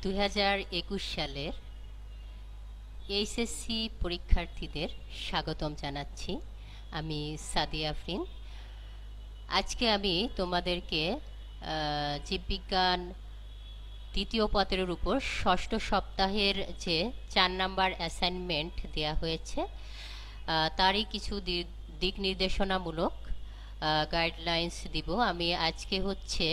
2021 সালের এইচএসসি পরীক্ষার্থীদের স্বাগতম জানাচ্ছি। আমি সাদিয়া আফরিন। আজকে আমি তোমাদেরকে জীববিজ্ঞান দ্বিতীয় পত্রের উপর ষষ্ঠ সপ্তাহের যে 4 নম্বর অ্যাসাইনমেন্ট দেয়া হয়েছে তারই কিছু দিক নির্দেশনামূলক গাইডলাইন্স দিব। আমি আজকে হচ্ছে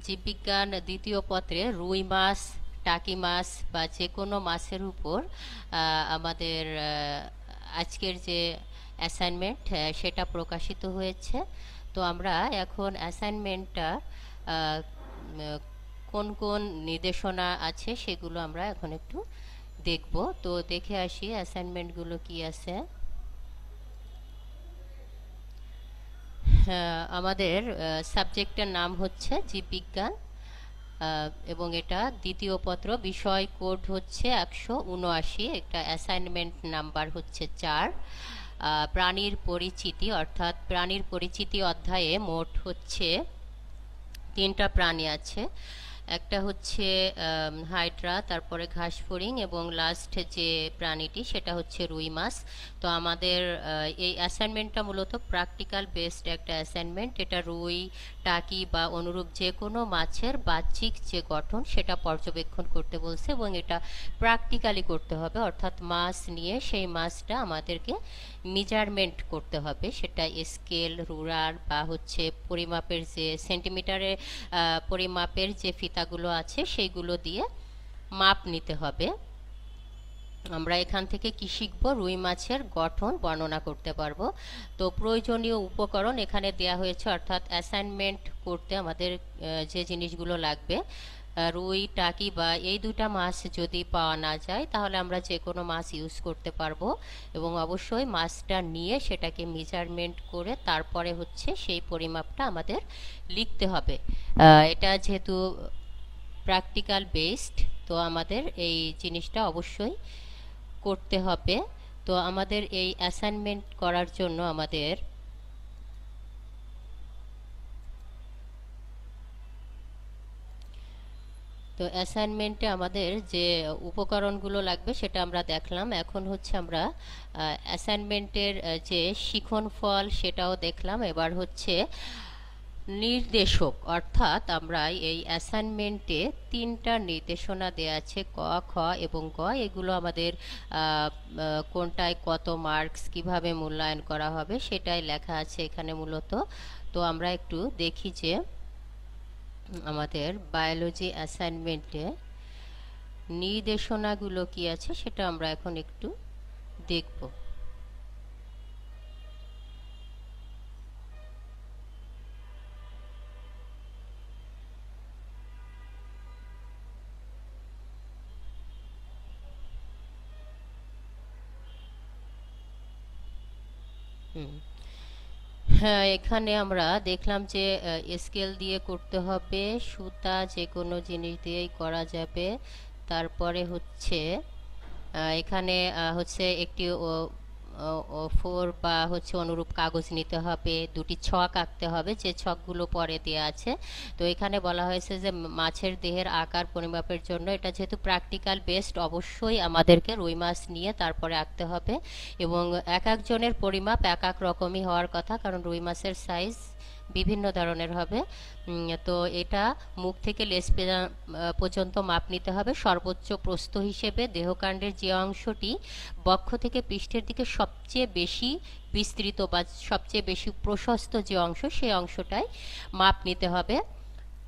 জীববিজ্ঞান দ্বিতীয় পত্রে রুই মাছ, টাকি মাছ বা যে কোনো মাছের উপর আমাদের আজকের যে অ্যাসাইনমেন্ট সেটা প্রকাশিত হয়েছে। তো আমরা এখন অ্যাসাইনমেন্টটা কোন কোন নির্দেশনা আছে সেগুলো আমরা এখন একটু দেখব। তো দেখে আসি অ্যাসাইনমেন্টগুলো কি আছে। আমাদের সাবজেক্টের নাম হচ্ছে জীববিজ্ঞান এবং এটা দ্বিতীয় পত্র, বিষয় কোড হচ্ছে 179, একটা অ্যাসাইনমেন্ট নাম্বার হচ্ছে 4। প্রাণীর পরিচিতি অর্থাৎ প্রাণীর পরিচিতি অধ্যায়ে মোট হচ্ছে 3টা প্রাণী আছে। একটা হচ্ছে হাইড্রা, তারপরে ঘাসফড়িং এবং লাস্ট যে প্রাণীটি সেটা হচ্ছে রুই মাছ। তো আমাদের এই অ্যাসাইনমেন্টটা মূলত প্র্যাকটিক্যাল বেসড একটা অ্যাসাইনমেন্ট। এটা রুই, টাকি বা অনুরূপ যে কোনো মাছের বাহ্যিক যে গঠন সেটা পর্যবেক্ষণ করতে বলছে এবং এটা প্র্যাকটিক্যালি করতে হবে, অর্থাৎ মাছ নিয়ে সেই মাছটা আমাদেরকে মেজারমেন্ট করতে হবে। সেটা স্কেল, রুলার বা হচ্ছে পরিমাপের যে সেন্টিমিটারে পরিমাপের যে ফিতাগুলো আছে সেইগুলো দিয়ে মাপ নিতে হবে। আমরা এখান থেকে কি শিখব? রুই মাছের গঠন বর্ণনা করতে পারবো। তো প্রয়োজনীয় উপকরণ এখানে দেয়া হয়েছে, অর্থাৎ অ্যাসাইনমেন্ট করতে আমাদের যে জিনিসগুলো লাগবে, রুই, টাকি বা এই দুটা মাছ যদি পাওয়া না যায় তাহলে আমরা যে কোনো মাছ ইউজ করতে পারবো এবং অবশ্যই মাছটা নিয়ে সেটাকে মেজারমেন্ট করে তারপরে হচ্ছে সেই পরিমাপটা আমাদের লিখতে হবে। এটা যেহেতু প্র্যাকটিক্যাল বেসড তো আমাদের এই জিনিসটা অবশ্যই করতে হবে। তো আমাদের এই অ্যাসাইনমেন্ট করার জন্য আমাদের তো অ্যাসাইনমেন্টে আমাদের যে উপকরণগুলো লাগবে সেটা আমরা দেখলাম। এখন হচ্ছে আমরা অ্যাসাইনমেন্টের যে শিখন ফল সেটাও দেখলাম। এবার হচ্ছে নির্দেশক, অর্থাৎ আমরা এই অ্যাসাইনমেন্টে 3টা নির্দেশনা দেয়া আছে, ক, খ এবং গ। এগুলো আমাদের কোনটায় কত মার্কস, কিভাবে মূল্যায়ন করা হবে সেটাই লেখা আছে এখানে মূলত। তো আমরা একটু দেখি যে আমাদের বায়োলজি অ্যাসাইনমেন্টে নির্দেশনাগুলো কি আছে সেটা আমরা এখন একটু দেখব। হ্যাঁ, এখানে আমরা দেখলাম যে স্কেল দিয়ে করতে হবে, সুতা যে কোনো জিনিস দিয়েই করা যাবে। তারপরে হচ্ছে এখানে হচ্ছে একটি 4 বা হচ্ছে অনুরূপ কাগজ নিতে হবে, 2টি ছক আঁকতে হবে যে ছকগুলো পরে দেওয়া আছে। তো এখানে বলা হয়েছে যে মাছের দেহের আকার পরিমাপের জন্য, এটা যেহেতু প্র্যাকটিক্যাল বেসড অবশ্যই আমাদেরকে রুই মাছ নিয়ে তারপরে আঁকতে হবে এবং এক একজনের পরিমাপ এক এক রকমই হওয়ার কথা, কারণ রুই মাছের সাইজ বিভিন্ন ধরনের হবে। তো এটা মুখ থেকে লেজ পর্যন্ত মাপ নিতে হবে। সর্বোচ্চ প্রস্থ হিসেবে দেহকাণ্ডের যে অংশটি বক্ষ থেকে পৃষ্ঠের দিকে সবচেয়ে বেশি বিস্তৃত বা সবচেয়ে বেশি প্রশস্ত যে অংশ সেই অংশটাই মাপ নিতে হবে।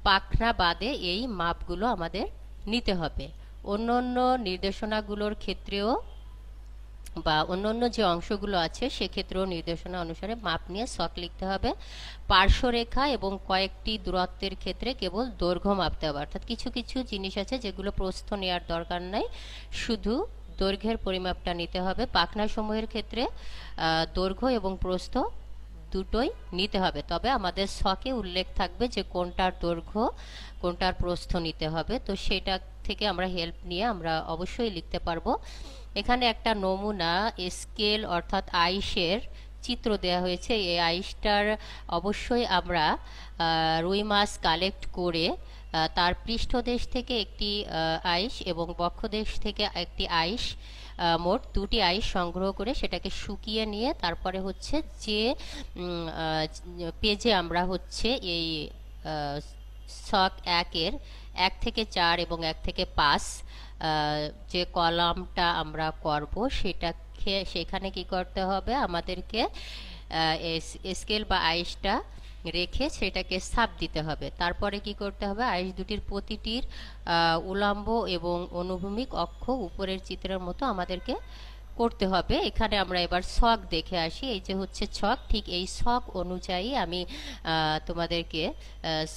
পাখনা বাদে এই মাপগুলো আমাদের নিতে হবে। অন্য অন্য নির্দেশনাগুলোর ক্ষেত্রেও বা অন্যান্য যে অংশগুলো আছে সেক্ষেত্রেও নির্দেশনা অনুসারে মাপ নিয়ে ছক লিখতে হবে। পার্শ্বরেখা এবং কয়েকটি দূরত্বের ক্ষেত্রে কেবল দৈর্ঘ্য মাপতে হবে, অর্থাৎ কিছু কিছু জিনিস আছে যেগুলো প্রস্থ নেওয়ার দরকার নাই, শুধু দৈর্ঘ্যের পরিমাপটা নিতে হবে। পাখনাসমূহের ক্ষেত্রে দৈর্ঘ্য এবং প্রস্থ দুটোই নিতে হবে, তবে আমাদের ছকে উল্লেখ থাকবে যে কোনটার দৈর্ঘ্য কোনটার প্রস্থ নিতে হবে। তো সেটা থেকে আমরা হেল্প নিয়ে আমরা অবশ্যই লিখতে পারবো। এখানে একটা নমুনা স্কেল অর্থাৎ আইসের চিত্র দেওয়া হয়েছে। এই আইসটার অবশ্যই আমরা রুই মাছ কালেক্ট করে তার পৃষ্ঠদেশ থেকে একটি আইস এবং বক্ষদেশ থেকে একটি আইস, মোট দুটি আইস সংগ্রহ করে সেটাকে শুকিয়ে নিয়ে তারপরে হচ্ছে যে পেজে আমরা হচ্ছে এই ছক 1-এর 1 থেকে 4 এবং 1 থেকে 5 যে কলামটা আমরা করব সেখানে কি করতে হবে, আমাদেরকে স্কেল বা আইসটা রেখে সেটাকে ছাপ দিতে হবে। তারপরে কি করতে হবে, আইস দুটির প্রতিটির উলম্ব এবং অনুভূমিক অক্ষ উপরের চিত্রের মতো আমাদেরকে করতে হবে। এখানে আমরা এবার ছক দেখে আসি। এই যে হচ্ছে ছক, ঠিক এই ছক অনুযায়ী আমি তোমাদেরকে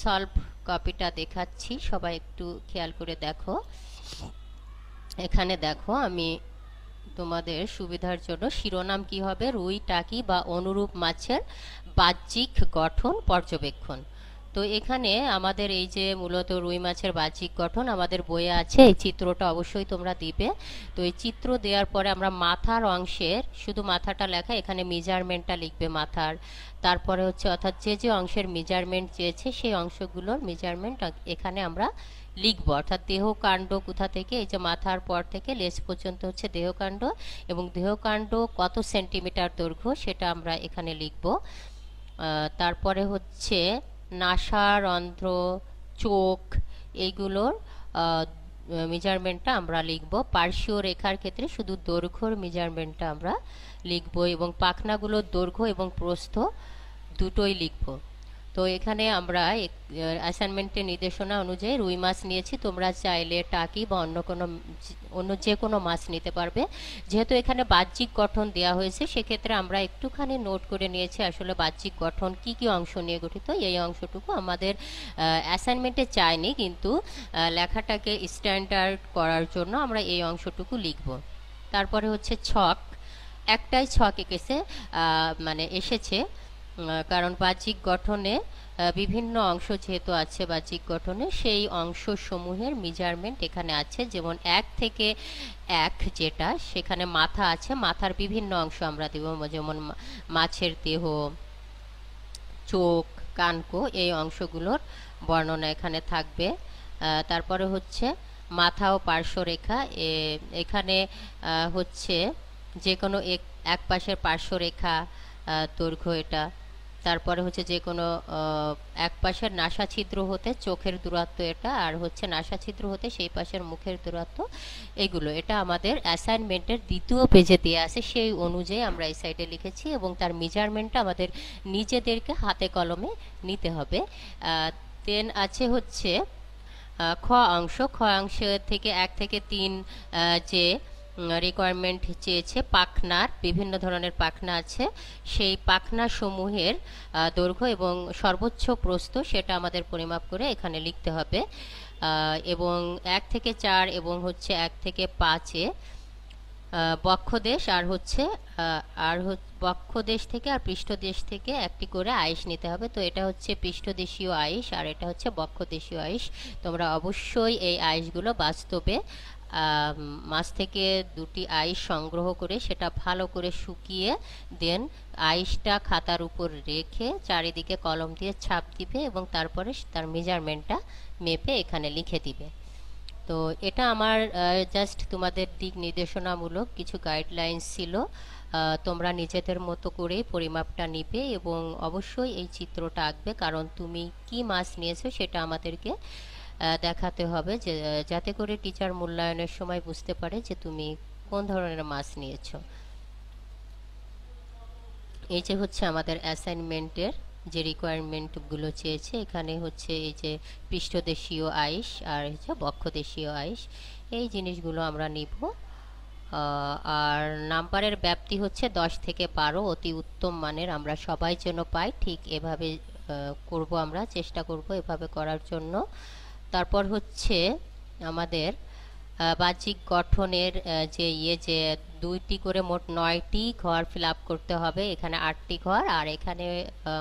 সলভ কপিটা দেখাচ্ছি, সবাই একটু খেয়াল করে দেখো। এখানে দেখো, আমি তোমাদের সুবিধার জন্য শিরোনাম কি হবে, রুই টাকি বা অনুরূপ মাছের বাহ্যিক গঠন পর্যবেক্ষণ। তো এখানে আমাদের এই যে মূলত রুই মাছের বাহ্যিক গঠন আমাদের বইয়ে আছে, এই চিত্রটা অবশ্যই তোমরা দিবে। তো এই চিত্র দেওয়ার পরে আমরা মাথার অংশের, শুধু মাথাটা লেখা, এখানে মেজারমেন্টটা লিখবে মাথার। তারপরে হচ্ছে অর্থাৎ যে যে অংশের মেজারমেন্ট চেয়েছে সেই অংশগুলোর মেজারমেন্ট এখানে আমরা লিখব। অর্থাৎ দেহকাণ্ড কোথা থেকে, এই যে মাথার পর থেকে লেজ পর্যন্ত হচ্ছে দেহকাণ্ড, এবং দেহকাণ্ড কত সেন্টিমিটার দৈর্ঘ্য সেটা আমরা এখানে লিখব। তারপরে হচ্ছে নাসা, রন্ধ্র, চোখ, এইগুলোর মেজারমেন্টটা আমরা লিখব। পার্শ্বীয় রেখার ক্ষেত্রে শুধু দৈর্ঘ্যর মেজারমেন্টটা আমরা লিখব, এবং পাখনাগুলোর দৈর্ঘ্য এবং প্রস্থ দুটোই লিখব। তো এখানে আমরা অ্যাসাইনমেন্টের নির্দেশনা অনুযায়ী রুই মাছ নিয়েছি, তোমরা চাইলে টাকি বা অন্য যে কোনো মাছ নিতে পারবে। যেহেতু এখানে বাহ্যিক গঠন দেওয়া হয়েছে সেক্ষেত্রে আমরা একটুখানি নোট করে নিয়েছি আসলে বাহ্যিক গঠন কি কি অংশ নিয়ে গঠিত। এই অংশটুকু আমাদের অ্যাসাইনমেন্টে চাইনি, কিন্তু লেখাটাকে স্ট্যান্ডার্ড করার জন্য আমরা এই অংশটুকু লিখব। তারপরে হচ্ছে ছক, একটাই ছক এসেছে, কারণ বাহ্যিক গঠনে বিভিন্ন অংশ যেহেতু আছে বাহ্যিক গঠনে, সেই অংশসমূহের মেজারমেন্ট এখানে আছে। যেমন 1 থেকে 1 যেটা, সেখানে মাথা আছে, মাথার বিভিন্ন অংশ আমরা দেব, যেমন মাছের দেহ, চোখ, কানকো, এই অংশগুলোর বর্ণনা এখানে থাকবে। তারপরে হচ্ছে মাথা ও পার্শ্বরেখা, এখানে হচ্ছে যে কোনো এক পাশের পার্শ্বরেখা দৈর্ঘ্য এটা। তারপরে হচ্ছে যে কোনো এক পাশের নাসা ছিদ্র হতে চোখের দূরত্ব এটা, আর হচ্ছে নাসা ছিদ্র হতে সেই পাশের মুখের দূরত্ব, এগুলো। এটা আমাদের অ্যাসাইনমেন্টের দ্বিতীয় পেজে দেওয়া আছে, সেই অনুযায়ী আমরা এই সাইডে লিখেছি, এবং তার মেজারমেন্টটা আমাদের নিজেদেরকে হাতে কলমে নিতে হবে। দেন আছে হচ্ছে খ অংশ, খ অংশ থেকে 1 থেকে 3 যে রিকোয়ারমেন্ট চেয়েছে, পাখনার বিভিন্ন ধরনের পাখনা আছে, সেই পাখনা সমূহের দৈর্ঘ্য এবং সর্বোচ্চ প্রস্থ সেটা আমাদের পরিমাপ করে এখানে লিখতে হবে। এবং 1 থেকে 4 এবং হচ্ছে 1 থেকে 5-এ বক্ষদেশ আর বক্ষদেশ থেকে আর পৃষ্ঠদেশ থেকে একটি করে আইস নিতে হবে। তো এটা হচ্ছে পৃষ্ঠদেশীয় আইস আর এটা হচ্ছে বক্ষদেশীয় আইস। তোমরা অবশ্যই এই আইসগুলো বাস্তবে মাছ থেকে দুটি আইস সংগ্রহ করে সেটা ভালো করে শুকিয়ে দেন আইসটা খাতার উপর রেখে চারিদিকে কলম দিয়ে ছাপ দিবে, এবং তারপরে তার মেজারমেন্টটা মেপে এখানে লিখে দিবে। তো এটা আমার জাস্ট তোমাদের দিক নির্দেশনামূলক কিছু গাইডলাইন্স ছিল। তোমরা নিজেদের মতো করে পরিমাপটা নিবে এবং অবশ্যই এই চিত্রটা আঁকবে, কারণ তুমি কি মাছ নিয়েছো সেটা আমাদেরকে দেখাতে হবে, যাতে করে টিচার মূল্যায়নের সময় বুঝতে পারে যে তুমি কোন ধরনের মাছ নিয়েছো। এই যে হচ্ছে আমাদের অ্যাসাইনমেন্টের যে রিকোয়ারমেন্টগুলো চেয়েছে, এখানে হচ্ছে এই যে পৃষ্ঠদেশীয় আইস আর হচ্ছে বক্ষদেশীয় আইস, এই জিনিসগুলো আমরা নিব। আর নাম্বারের ব্যাপ্তি হচ্ছে 10 থেকে 12, অতি উত্তম মানের আমরা সবাই যেন পাই, ঠিক এভাবে করব, আমরা চেষ্টা করব এভাবে করার জন্য। তারপর হচ্ছে আমাদের বাহ্যিক গঠনের যে 2টি করে মোট 9টি ঘর ফিল আপ করতে হবে। এখানে 8টি ঘর আর এখানে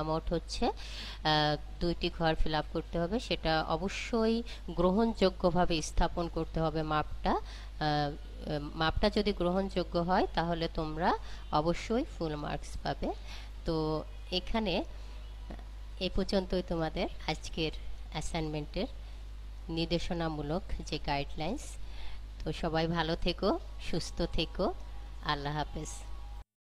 মোট হচ্ছে 2টি ঘর ফিল আপ করতে হবে। সেটা অবশ্যই গ্রহণযোগ্যভাবে স্থাপন করতে হবে। মাপটা যদি গ্রহণযোগ্য হয় তাহলে তোমরা অবশ্যই ফুল মার্কস পাবে। তো এখানে এ পর্যন্তই তোমাদের আজকের অ্যাসাইনমেন্টের নির্দেশনামূলক যে গাইডলাইন্স। তো সবাই ভালো থেকো, সুস্থ থেকো, আল্লাহ হাফেজ।